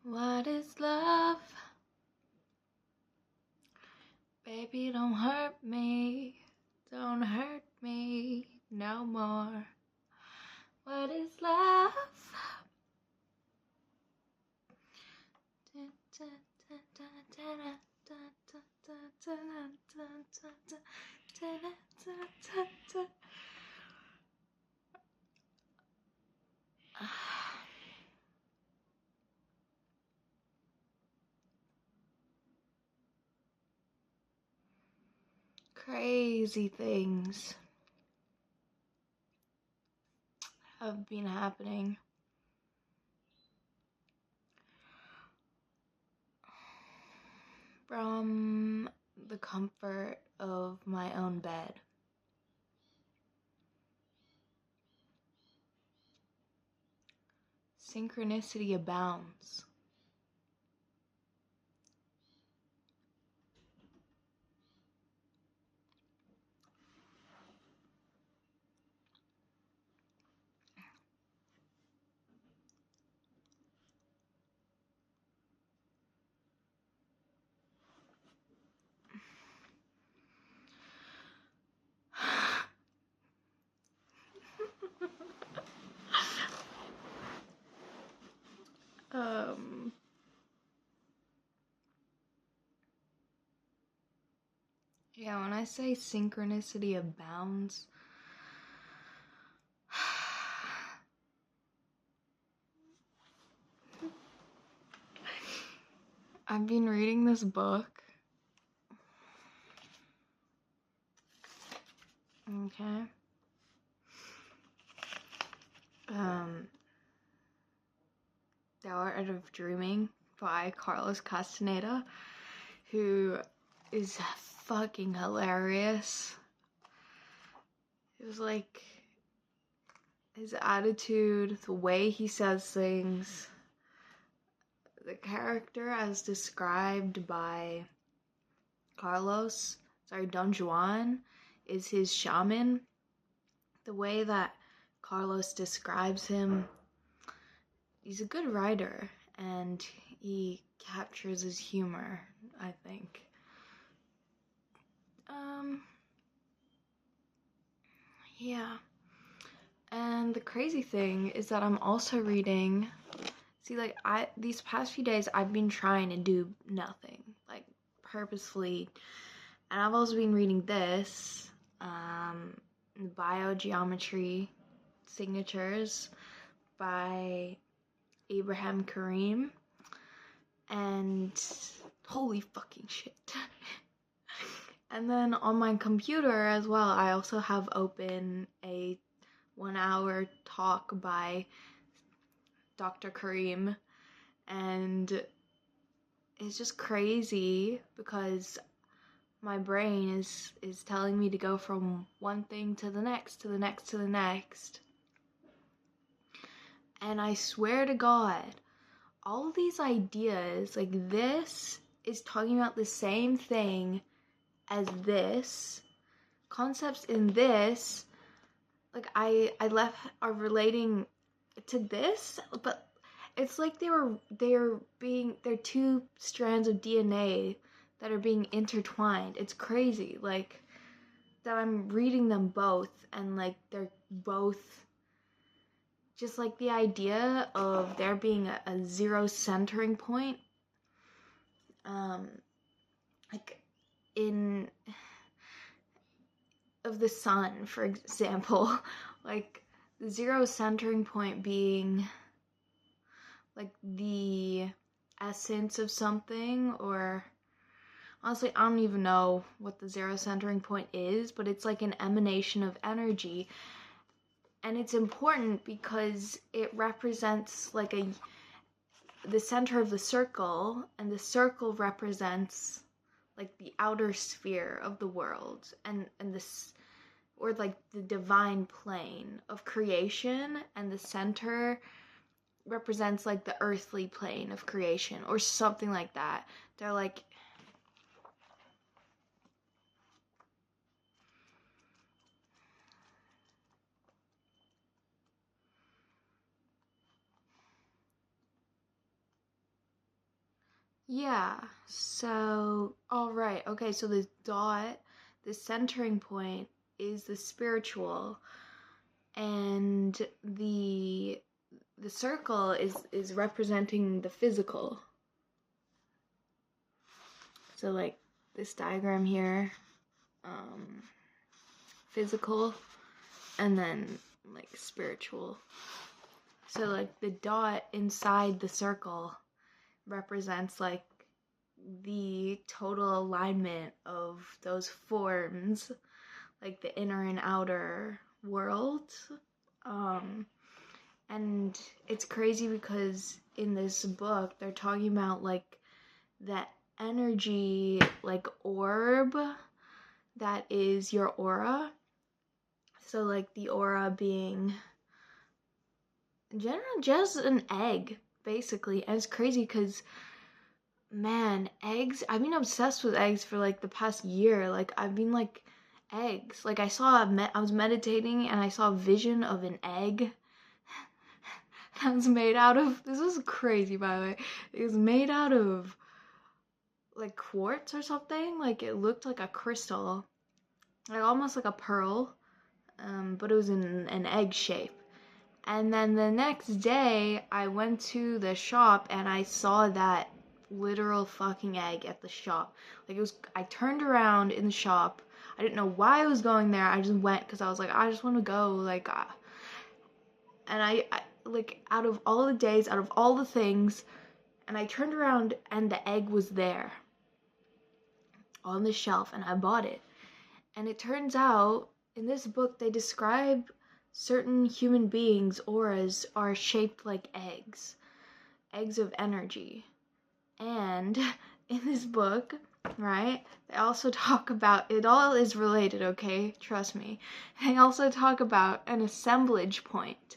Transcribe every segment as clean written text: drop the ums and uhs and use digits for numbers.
What is love? Baby, don't hurt me. Don't hurt me no more. What is love? Crazy things have been happening. From the comfort of my own bed. Synchronicity abounds. Yeah, when I say synchronicity abounds, I've been reading this book. Okay. The Art of Dreaming by Carlos Castaneda, who is fucking hilarious. It was like his attitude, the way he says things, the character as described by Don Juan is his shaman. The way that Carlos describes him, he's a good writer, and he captures his humor, I think. Yeah. And the crazy thing is that I'm also reading, these past few days I've been trying to do nothing, like purposefully, and I've also been reading this, Biogeometry Signatures by Abraham Karim, and holy fucking shit. And then on my computer as well, I also have open a 1-hour talk by Dr. Karim, and it's just crazy because my brain is telling me to go from one thing to the next, to the next, to the next. And I swear to God, all of these ideas, like this is talking about the same thing as this. Concepts in this, like I are relating to this, but it's like they're two strands of DNA that are being intertwined. It's crazy, like that I'm reading them both, and like they're both just like the idea of there being a zero centering point, like in of the sun, for example, like the zero centering point being like the essence of something, or honestly, I don't even know what the zero centering point is, but it's like an emanation of energy. And it's important because it represents like the center of the circle, and the circle represents like the outer sphere of the world, and this, or like the divine plane of creation, and the center represents like the earthly plane of creation, or something like that. They're like, Yeah, so, all right, okay, so the dot, the centering point is the spiritual, and the circle is representing the physical. So like this diagram here, um, physical, and then like spiritual. So like the dot inside the circle represents like the total alignment of those forms, like the inner and outer world. Um, and it's crazy because in this book they're talking about like that energy, like orb that is your aura. So like the aura being in general just an egg basically. And it's crazy because man, eggs, I've been obsessed with eggs for like the past year. Like I've been like eggs. Like I was meditating and I saw a vision of an egg that was made out of, this was crazy by the way. It was made out of like quartz or something. Like it looked like a crystal, like almost like a pearl, but it was in an egg shape. And then the next day, I went to the shop and I saw that literal fucking egg at the shop. Like it was, I turned around in the shop. I didn't know why I was going there. I just went because I was like, I just want to go. Like, and I like out of all the days, out of all the things, and I turned around and the egg was there on the shelf, and I bought it. And it turns out in this book they describe certain human beings' auras are shaped like eggs, eggs of energy. And in this book, right, they also talk about, it all is related, okay? Trust me. They also talk about an assemblage point.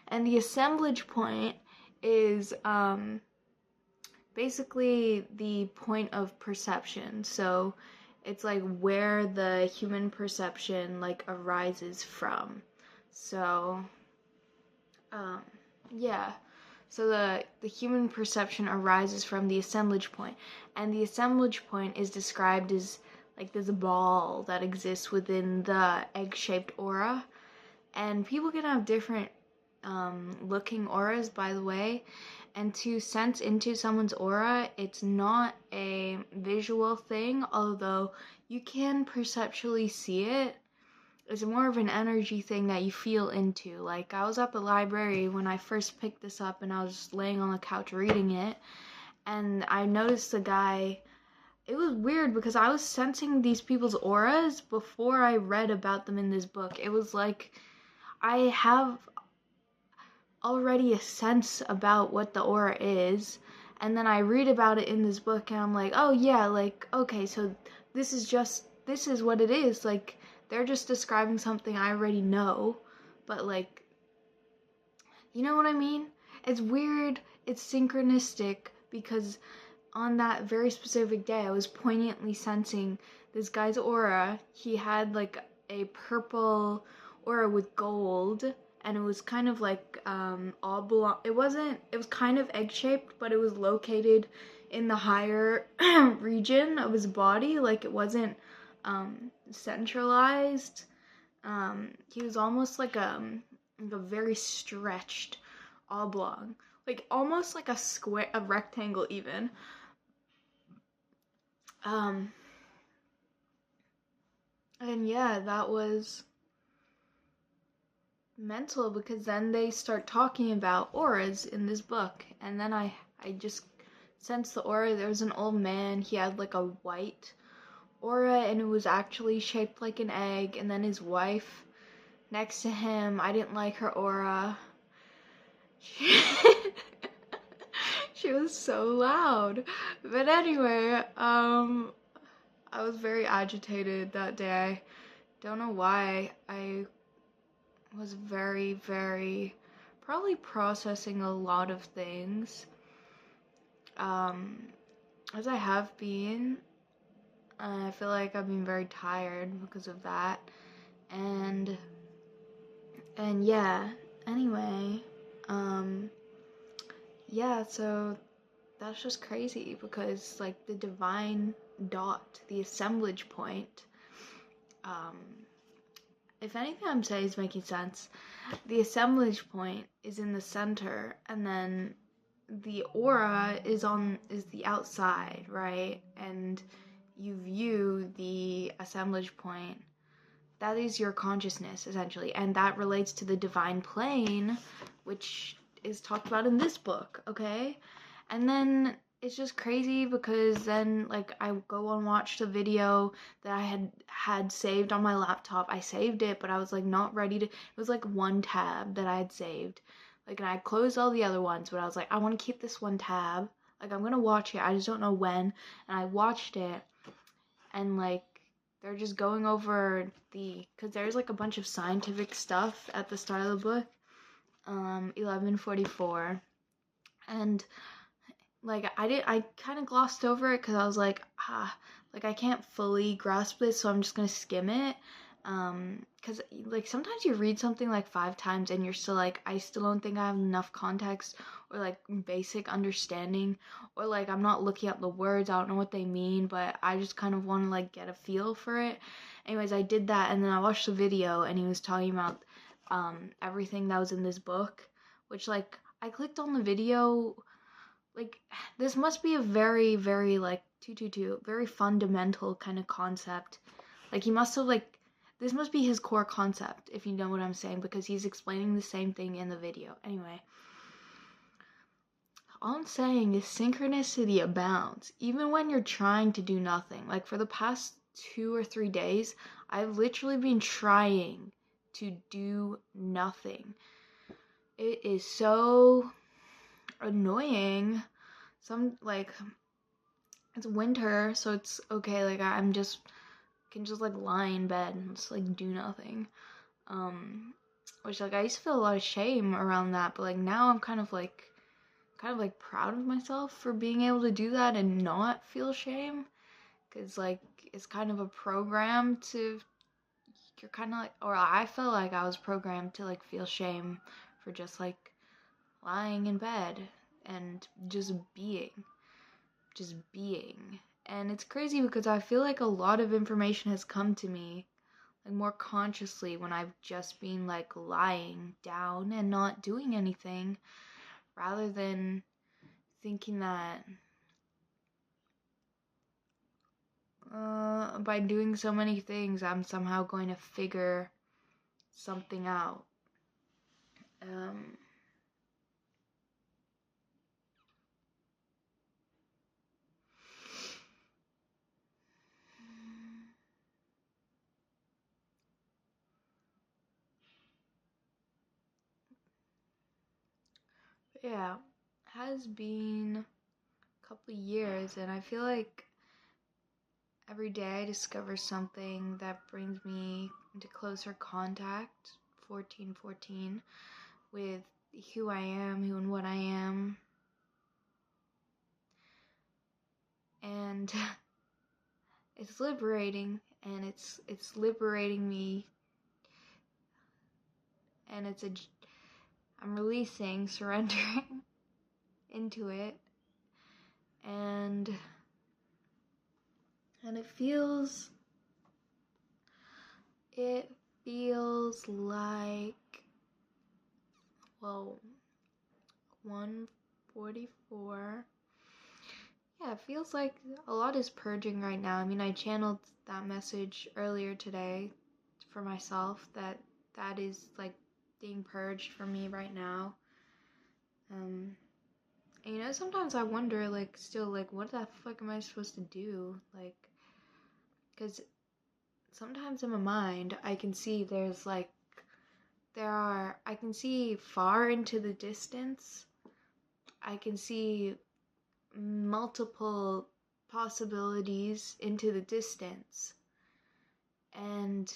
And the assemblage point is basically the point of perception. So it's like where the human perception like arises from. So um yeah, so the human perception arises from the assemblage point, and the assemblage point is described as like this ball that exists within the egg-shaped aura. And people can have different looking auras, by the way. And to sense into someone's aura, it's not a visual thing, although you can perceptually see it. It's more of an energy thing that you feel into. Like, I was at the library when I first picked this up, and I was just laying on the couch reading it, and I noticed a guy. It was weird because I was sensing these people's auras before I read about them in this book. It was like I have already a sense about what the aura is, and then I read about it in this book and I'm like, oh yeah, like okay, so this is what it is. Like they're just describing something I already know, but like, you know what I mean? It's weird, it's synchronistic because on that very specific day I was poignantly sensing this guy's aura. He had like a purple aura with gold, and it was kind of like oblong. It was kind of egg shaped, but it was located in the higher region of his body. Like it wasn't centralized. He was almost like a very stretched oblong, like almost like a square, a rectangle even. Um, and yeah, that was mental because then they start talking about auras in this book, and then I just sensed the aura. There was an old man. He had like a white aura, and it was actually shaped like an egg. And then his wife next to him, I didn't like her aura. She was so loud. But anyway, I was very agitated that day. Don't know why. I was very, very probably processing a lot of things. Um, as I have been, I feel like I've been very tired because of that. And yeah, anyway, yeah, so that's just crazy, because like the divine dot, the assemblage point, um, if anything I'm saying is making sense, the assemblage point is in the center, and then the aura is the outside, right? And you view the assemblage point. That is your consciousness, essentially, and that relates to the divine plane, which is talked about in this book, okay? And then it's just crazy, because then like I go and watch the video that I had saved on my laptop. I saved it, but I was like not ready to. It was like one tab that I had saved, like, and I closed all the other ones, but I was like, I want to keep this one tab. Like, I'm gonna watch it. I just don't know when. And I watched it, and like they're just going over because there's like a bunch of scientific stuff at the start of the book, 1144, and like I kind of glossed over it because I was like, like I can't fully grasp this, so I'm just gonna skim it, because like sometimes you read something like 5 times and you're still like, I still don't think I have enough context or like basic understanding, or like I'm not looking up the words, I don't know what they mean, but I just kind of want to like get a feel for it. Anyways, I did that, and then I watched the video, and he was talking about everything that was in this book, which like I clicked on the video. Like, this must be a very, very, like, 222, very fundamental kind of concept. Like, he must have, like, this must be his core concept, if you know what I'm saying, because he's explaining the same thing in the video. Anyway, all I'm saying is synchronicity abounds, even when you're trying to do nothing. Like, for the past 2 or 3 days, I've literally been trying to do nothing. It is so annoying. Like, it's winter, so it's okay, like I'm just can just like lie in bed and just like do nothing, which like I used to feel a lot of shame around that, but like now I'm kind of like proud of myself for being able to do that and not feel shame, because like it's kind of a program to, you're kind of like, or I felt like I was programmed to like feel shame for just like lying in bed and just being. And it's crazy because I feel like a lot of information has come to me like more consciously when I've just been like lying down and not doing anything, rather than thinking that by doing so many things I'm somehow going to figure something out. Yeah, has been a couple of years, and I feel like every day I discover something that brings me into closer contact, 1414, with who I am, who and what I am. And it's liberating, and it's liberating me, and I'm releasing, surrendering into it, and it feels like, whoa, 144. Yeah, it feels like a lot is purging right now. I mean, I channeled that message earlier today for myself, that is like being purged for me right now. And you know, sometimes I wonder, like, still, like, what the fuck am I supposed to do? Like, because sometimes in my mind, I can see I can see far into the distance. I can see multiple possibilities into the distance. And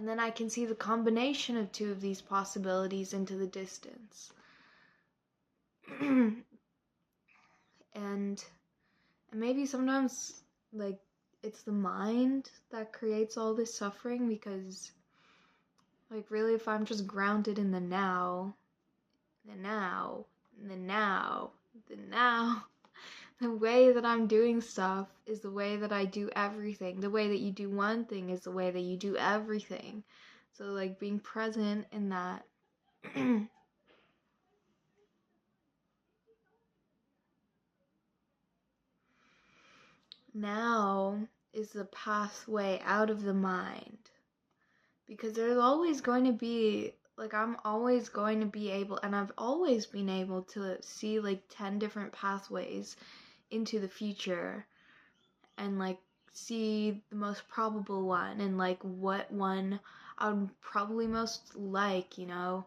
then I can see the combination of two of these possibilities into the distance. and maybe sometimes, like, it's the mind that creates all this suffering, because, like, really, if I'm just grounded in the now, the now, the way that I'm doing stuff is the way that I do everything. The way that you do one thing is the way that you do everything. So, like, being present in that. Now is the pathway out of the mind. Because there's always going to be, like, I'm always going to be able, and I've always been able to see, like, 10 different pathways into the future and, like, see the most probable one and, like, what one I would probably most like, you know?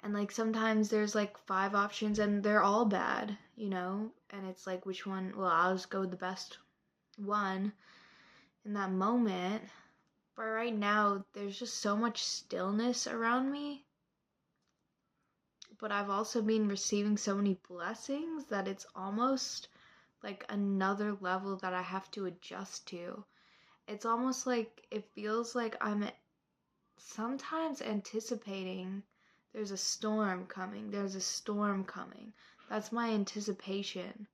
And, like, sometimes there's, like, 5 options and they're all bad, you know? And it's like, which one? Well, I'll just go with the best one in that moment. But right now, there's just so much stillness around me. But I've also been receiving so many blessings that it's almost like another level that I have to adjust to. It's almost like it feels like I'm sometimes anticipating there's a storm coming. There's a storm coming. That's my anticipation.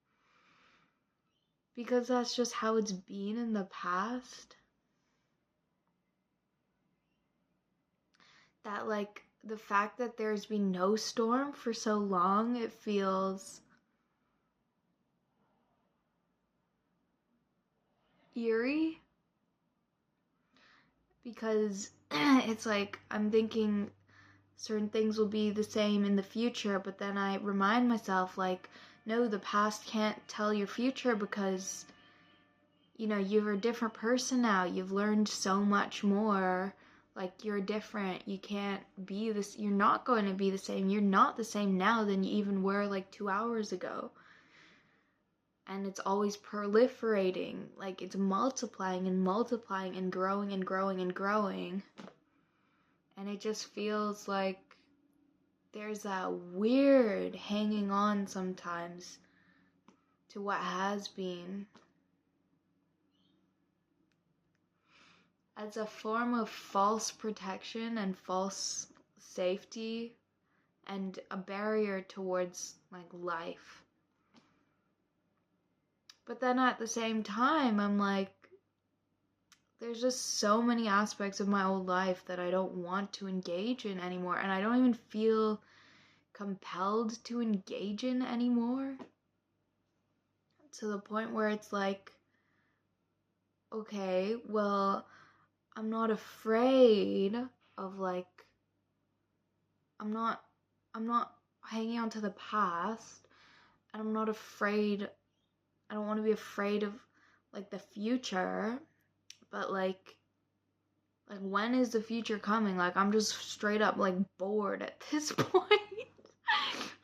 Because that's just how it's been in the past. That, like, the fact that there's been no storm for so long, it feels eerie. Because it's like I'm thinking certain things will be the same in the future, but then I remind myself, like, no, the past can't tell your future because, you know, you're a different person now. You've learned so much more. Like, you're different. You can't be this. You're not going to be the same. You're not the same now than you even were like 2 hours ago. And it's always proliferating. Like, it's multiplying and multiplying and growing and growing and growing. And it just feels like there's that weird hanging on sometimes to what has been. As a form of false protection and false safety and a barrier towards, like, life. But then at the same time, I'm like, there's just so many aspects of my old life that I don't want to engage in anymore, and I don't even feel compelled to engage in anymore. To the point where it's like, okay, well, I'm not afraid of, like, I'm not hanging on to the past, and I'm not afraid, I don't want to be afraid of, like, the future, but, like, when is the future coming? Like, I'm just straight up, like, bored at this point.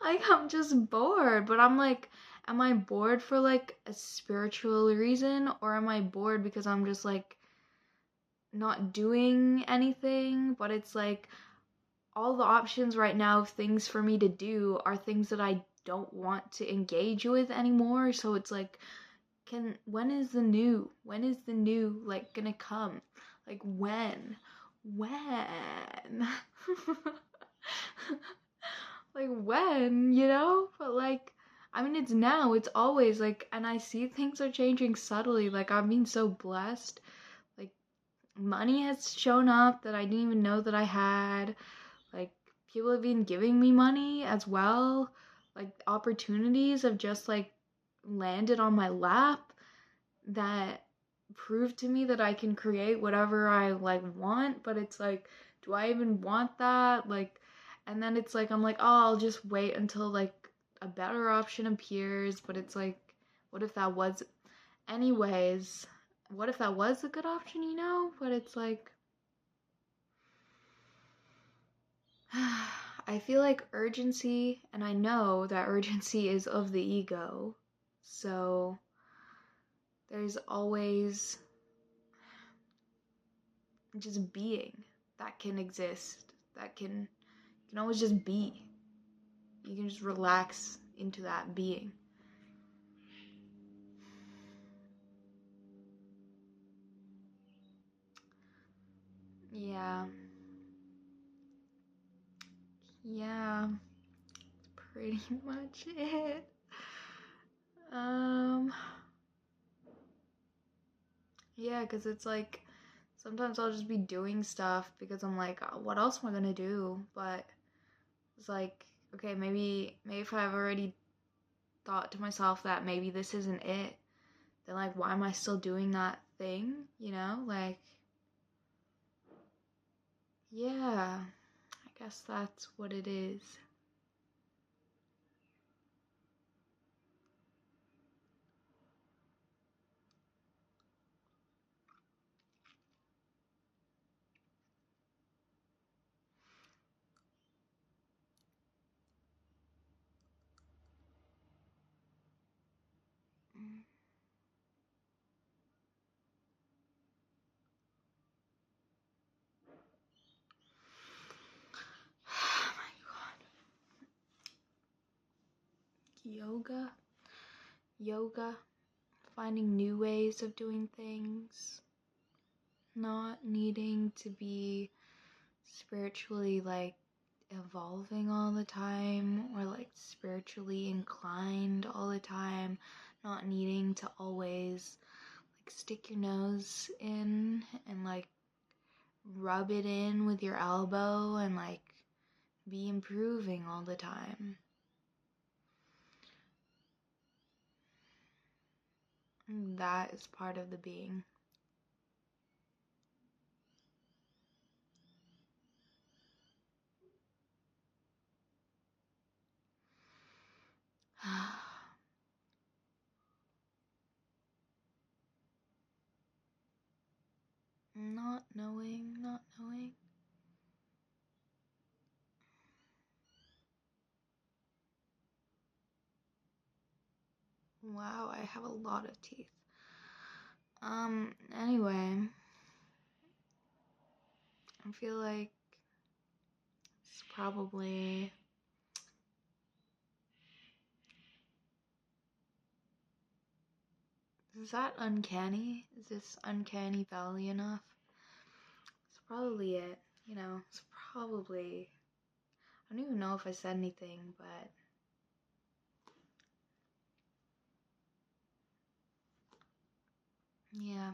Like, I'm just bored, but I'm like, am I bored for, like, a spiritual reason, or am I bored because I'm just, like, not doing anything? But it's like, all the options right now of things for me to do are things that I don't want to engage with anymore. So it's like, when is the new, like, gonna come? Like, when? Like, when, you know? But, like, I mean, it's now, it's always, like, and I see things are changing subtly. Like, I've been so blessed. Like, money has shown up that I didn't even know that I had. Like, people have been giving me money as well. Like, opportunities have just, like, landed on my lap that prove to me that I can create whatever I, like, want. But it's like, do I even want that? Like, and then it's like, I'm like, oh, I'll just wait until, like, a better option appears. But it's like, what if that was, anyways, what if that was a good option, you know? But it's like, I feel like urgency, and I know that urgency is of the ego, so there's always just being that can exist, that can, you can always just be. You can just relax into that being. Yeah. Yeah. pretty much it. Yeah, because it's like, sometimes I'll just be doing stuff because I'm like, what else am I gonna do? But it's like, okay, maybe if I've already thought to myself that maybe this isn't it, then like, why am I still doing that thing? You know, like, yeah, I guess that's what it is. Oh my God. Yoga, finding new ways of doing things, not needing to be spiritually like evolving all the time or like spiritually inclined all the time, not needing to always like stick your nose in and like rub it in with your elbow and like be improving all the time. That is part of the being. Not knowing. Wow, I have a lot of teeth. Anyway, I feel like it's probably, is that uncanny? Is this uncanny valley enough? It's probably it, it's probably, I don't even know if I said anything, but yeah.